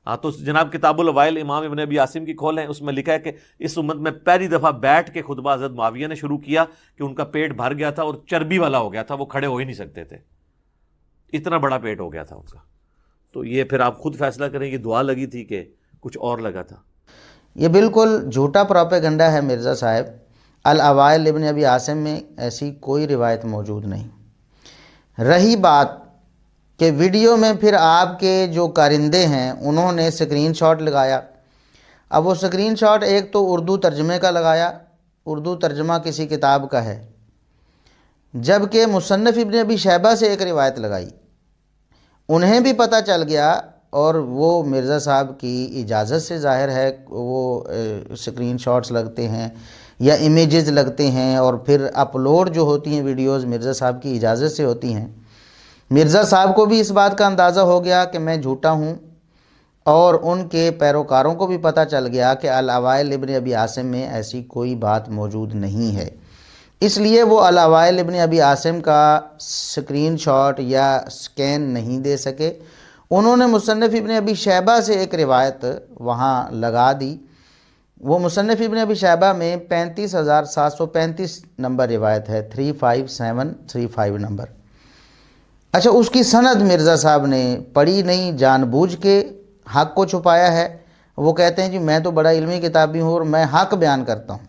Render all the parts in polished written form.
ہاں تو جناب کتاب الوائل امام ابن ابی عاصم کی کھول ہے، اس میں لکھا ہے کہ اس امت میں پہلی دفعہ بیٹھ کے خطبہ حضرت معاویہ نے شروع کیا کہ ان کا پیٹ بھر گیا تھا اور چربی والا ہو گیا تھا، وہ کھڑے ہو ہی نہیں سکتے تھے، اتنا بڑا پیٹ ہو گیا تھا ان کا۔ تو یہ پھر آپ خود فیصلہ کریں کہ دعا لگی تھی کہ کچھ اور لگا تھا۔ یہ بالکل جھوٹا پروپیگنڈا ہے مرزا صاحب۔ الاوائل ابن ابی عاصم میں ایسی کوئی روایت موجود نہیں۔ رہی بات کہ ویڈیو میں پھر آپ کے جو کارندے ہیں انہوں نے سکرین شاٹ لگایا، اب وہ سکرین شاٹ ایک تو اردو ترجمے کا لگایا، اردو ترجمہ کسی کتاب کا ہے، جبکہ مصنف ابن ابی شیبہ سے ایک روایت لگائی، انہیں بھی پتہ چل گیا، اور وہ مرزا صاحب کی اجازت سے ظاہر ہے وہ سکرین شاٹس لگتے ہیں یا امیجز لگتے ہیں، اور پھر اپلوڈ جو ہوتی ہیں ویڈیوز مرزا صاحب کی اجازت سے ہوتی ہیں۔ مرزا صاحب کو بھی اس بات کا اندازہ ہو گیا کہ میں جھوٹا ہوں، اور ان کے پیروکاروں کو بھی پتہ چل گیا کہ الاوائل ابن ابی عاصم میں ایسی کوئی بات موجود نہیں ہے، اس لیے وہ الاوائل ابن ابی عاصم کا سکرین شاٹ یا سکین نہیں دے سکے۔ انہوں نے مصنف ابن ابی شیبہ سے ایک روایت وہاں لگا دی، وہ مصنف ابن ابی شیبہ میں 35,735 نمبر روایت ہے، 35735 نمبر۔ اچھا، اس کی سند مرزا صاحب نے پڑھی نہیں، جان بوجھ کے حق کو چھپایا ہے۔ وہ کہتے ہیں جی میں تو بڑا علمی کتابی ہوں اور میں حق بیان کرتا ہوں۔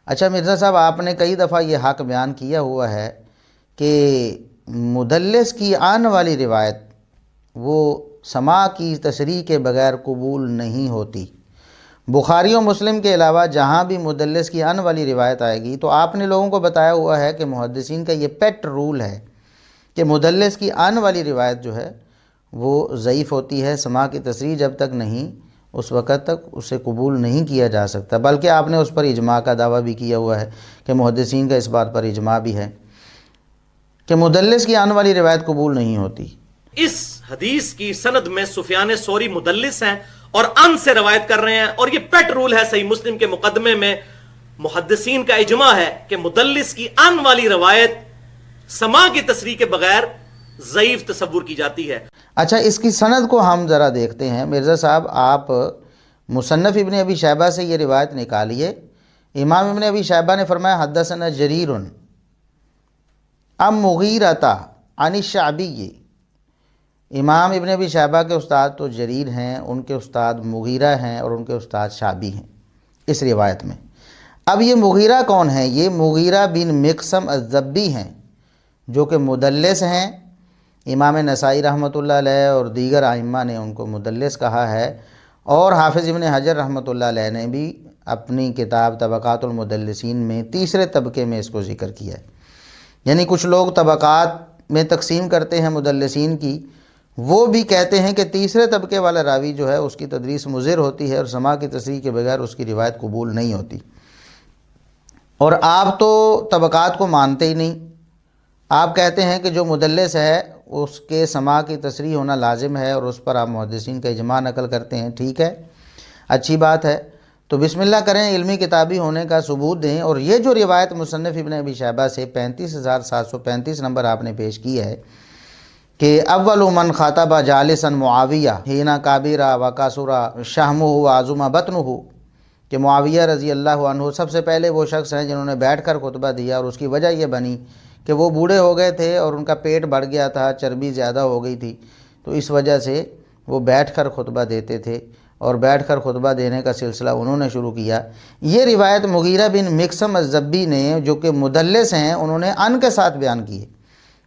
اچھا مرزا صاحب، آپ نے کئی دفعہ یہ حق بیان کیا ہوا ہے کہ مدلس کی آنے والی روایت وہ سماع کی تصریح کے بغیر قبول نہیں ہوتی۔ بخاری و مسلم کے علاوہ جہاں بھی مدلس کی آنے والی روایت آئے گی تو آپ نے لوگوں کو بتایا ہوا ہے کہ محدثین کا یہ پیٹ رول ہے کہ مدلس کی آنے والی روایت جو ہے وہ ضعیف ہوتی ہے، سماع کی تصریح جب تک نہیں اس وقت تک اسے قبول نہیں کیا جا سکتا، بلکہ آپ نے اس پر اجماع کا دعویٰ بھی کیا ہوا ہے کہ محدثین کا اس بات پر اجماع بھی ہے کہ مدلس کی آنے والی روایت قبول نہیں ہوتی۔ اس حدیث کی سند میں سفیان ثوری مدلس ہیں اور ان سے روایت کر رہے ہیں، اور یہ پیٹ رول ہے صحیح مسلم کے مقدمے میں، محدثین کا اجماع ہے کہ مدلس کی ان والی روایت سماع کی تصریح کے بغیر ضعیف تصور کی جاتی ہے۔ اچھا، اس کی سند کو ہم ذرا دیکھتے ہیں۔ مرزا صاحب، آپ مصنف ابن ابی شیبہ سے یہ روایت نکالیے۔ امام ابن ابی شیبہ نے فرمایا حدثنا جریر ام مغیرۃ عن الشعبی۔ امام ابن ابی شیبہ کے استاد تو جریر ہیں، ان کے استاد مغیرہ ہیں، اور ان کے استاد شعبی ہیں اس روایت میں۔ اب یہ مغیرہ کون ہیں؟ یہ مغیرہ بن مقسم الضبی ہیں، جو کہ مدلس ہیں۔ امام نسائی رحمۃ اللہ علیہ اور دیگر ائمہ نے ان کو مدلس کہا ہے، اور حافظ ابن حجر رحمۃ اللہ علیہ نے بھی اپنی کتاب طبقات المدلسین میں تیسرے طبقے میں اس کو ذکر کیا ہے۔ یعنی کچھ لوگ طبقات میں تقسیم کرتے ہیں مدلسین کی، وہ بھی کہتے ہیں کہ تیسرے طبقے والا راوی جو ہے اس کی تدریس مضر ہوتی ہے اور سماع کی تصریح کے بغیر اس کی روایت قبول نہیں ہوتی، اور آپ تو طبقات کو مانتے ہی نہیں۔ آپ کہتے ہیں کہ جو مدلس ہے اس کے سماع کی تصریح ہونا لازم ہے، اور اس پر آپ محدثین کا اجماع نقل کرتے ہیں۔ ٹھیک ہے، اچھی بات ہے، تو بسم اللہ کریں، علمی کتابی ہونے کا ثبوت دیں۔ اور یہ جو روایت مصنف ابن ابی شیبہ سے 35,735 نمبر آپ نے پیش کی ہے کہ اول من خاطب جالسا معاویہ حین کابرہ وکاسرہ شہمہ وعظم بطنہ، کہ معاویہ رضی اللہ عنہ سب سے پہلے وہ شخص ہیں جنہوں نے بیٹھ کر خطبہ دیا، اور اس کی وجہ یہ بنی کہ وہ بوڑھے ہو گئے تھے اور ان کا پیٹ بڑھ گیا تھا، چربی زیادہ ہو گئی تھی، تو اس وجہ سے وہ بیٹھ کر خطبہ دیتے تھے، اور بیٹھ کر خطبہ دینے کا سلسلہ انہوں نے شروع کیا۔ یہ روایت مغیرہ بن مقسم الضبی نے، جو کہ مدلس ہیں، انہوں نے ان کے ساتھ بیان کی ہے،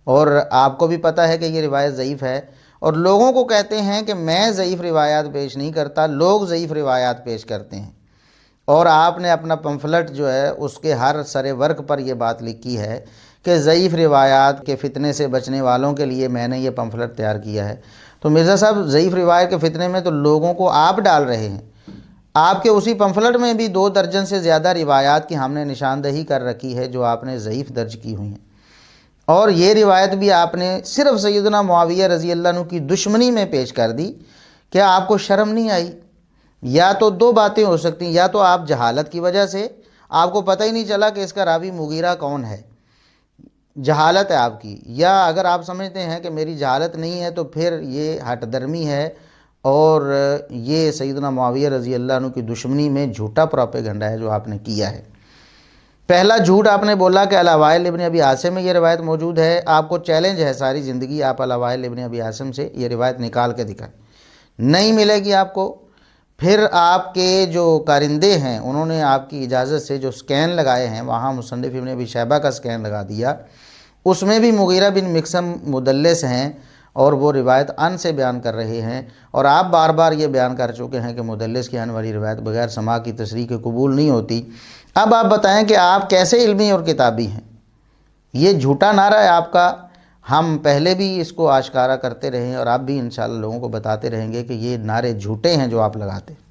اور آپ کو بھی پتہ ہے کہ یہ روایت ضعیف ہے، اور لوگوں کو کہتے ہیں کہ میں ضعیف روایات پیش نہیں کرتا، لوگ ضعیف روایات پیش کرتے ہیں۔ اور آپ نے اپنا پمفلٹ جو ہے اس کے ہر سرے ورق پر یہ بات لکھی ہے کہ ضعیف روایات کے فتنے سے بچنے والوں کے لیے میں نے یہ پمفلٹ تیار کیا ہے۔ تو مرزا صاحب، ضعیف روایت کے فتنے میں تو لوگوں کو آپ ڈال رہے ہیں۔ آپ کے اسی پمفلٹ میں بھی 2 درجن سے زیادہ روایات کی ہم نے نشاندہی کر رکھی ہے جو آپ نے ضعیف درج کی ہوئی ہیں، اور یہ روایت بھی آپ نے صرف سیدنا معاویہ رضی اللہ عنہ کی دشمنی میں پیش کر دی۔ کیا آپ کو شرم نہیں آئی؟ یا تو 2 باتیں ہو سکتی ہیں، یا تو آپ جہالت کی وجہ سے آپ کو پتہ ہی نہیں چلا کہ اس کا راوی مغیرہ کون ہے، جہالت ہے آپ کی، یا اگر آپ سمجھتے ہیں کہ میری جہالت نہیں ہے تو پھر یہ ہٹ درمی ہے اور یہ سیدنا معاویہ رضی اللہ عنہ کی دشمنی میں جھوٹا پروپیگنڈا ہے جو آپ نے کیا ہے۔ پہلا جھوٹ آپ نے بولا کہ الوائل ابن ابی عاصم میں یہ روایت موجود ہے، آپ کو چیلنج ہے ساری زندگی آپ الوائل ابن ابی عاصم سے یہ روایت نکال کے دکھائیں، نہیں ملے گی آپ کو۔ پھر آپ کے جو کارندے ہیں انہوں نے آپ کی اجازت سے جو سکین لگائے ہیں، وہاں مصنف ابن ابی شیبہ کا سکین لگا دیا، اس میں بھی مغیرہ بن مکسم مدلس ہیں اور وہ روایت ان سے بیان کر رہے ہیں، اور آپ بار بار یہ بیان کر چکے ہیں کہ مدلس کی ان والی روایت بغیر سماع کی تصریح کے قبول نہیں ہوتی۔ اب آپ بتائیں کہ آپ کیسے علمی اور کتابی ہیں؟ یہ جھوٹا نعرہ ہے آپ کا، ہم پہلے بھی اس کو آشکارا کرتے رہے ہیں اور آپ بھی انشاءاللہ لوگوں کو بتاتے رہیں گے کہ یہ نعرے جھوٹے ہیں جو آپ لگاتے ہیں۔